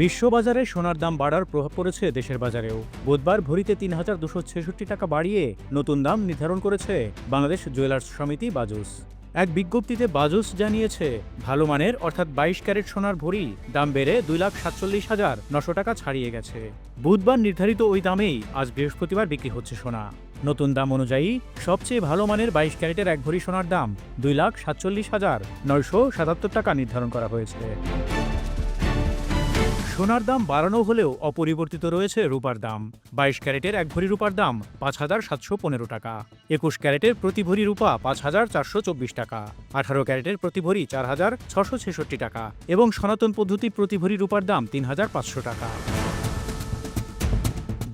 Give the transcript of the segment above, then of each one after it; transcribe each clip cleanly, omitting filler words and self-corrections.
বিশ্ববাজারে সোনার দাম বাড়ার প্রভাব পড়েছে দেশের বাজারেও। বুধবার ভরিতে ৩,২৬৬ টাকা বাড়িয়ে নতুন দাম নির্ধারণ করেছে বাংলাদেশ জুয়েলার্স সমিতি বাজুস। এক বিজ্ঞপ্তিতে বাজুস জানিয়েছে, ভালো মানের অর্থাৎ ২২ ক্যারেট সোনার ভরি দাম বেড়ে ২,৪৭,৯০০ টাকা ছাড়িয়ে গেছে। বুধবার নির্ধারিত ওই দামেই আজ বৃহস্পতিবার বিক্রি হচ্ছে সোনা। নতুন দাম অনুযায়ী সবচেয়ে ভালো মানের ২২ ক্যারেটের এক ভরি সোনার দাম ২,৪৭,৯৭৭ টাকা নির্ধারণ করা হয়েছে। সোনার দাম বাড়ানো হলেও অপরিবর্তিত রয়েছে রূপার দাম। ২২ ক্যারেটের এক ভরি রূপার দাম ৫,৭১৫ টাকা, ২১ ক্যারেটের প্রতি ভরি রূপা ৫,৪২৪ টাকা, ১৮ ক্যারেটের প্রতি ভরি ৪,৬৬৬ টাকা এবং সনাতন পদ্ধতি প্রতি ভরি রূপার দাম ৩,৫০০ টাকা।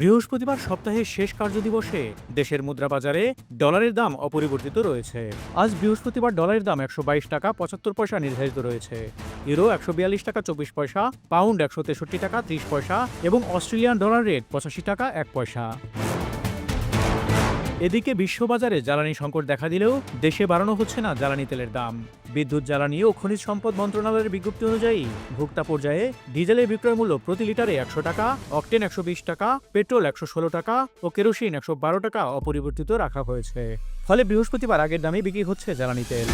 বৃহস্পতিবার সপ্তাহের শেষ কার্যদিবসে দেশের মুদ্রাবাজারে ডলারের দাম অপরিবর্তিত রয়েছে। আজ বৃহস্পতিবার ডলারের দাম ১২২ টাকা ৭৫ পয়সা নির্ধারিত রয়েছে। ইউরো ১৪২ টাকা ২৪ পয়সা, পাউন্ড ১৬৩ টাকা ৩০ পয়সা এবং অস্ট্রেলিয়ান ডলার রেট ৮৫ টাকা ১ পয়সা। এদিকে বিশ্ববাজারে জ্বালানি সংকট দেখা দিলেও দেশে বাড়ানো হচ্ছে না জ্বালানি তেলের দাম। বিদ্যুৎ, জ্বালানি ও খনিজ সম্পদ মন্ত্রণালয়ের বিজ্ঞপ্তি অনুযায়ী ভোক্তা পর্যায়ে ডিজেলের বিক্রয় মূল্য প্রতি লিটারে ১০০ টাকা, অকটেন ১২০ টাকা, পেট্রোল ১১৬ টাকা ও কেরোসিন ১১২ টাকা অপরিবর্তিত রাখা হয়েছে। ফলে বৃহস্পতিবার আগের দামে বিক্রি হচ্ছে জ্বালানি তেল।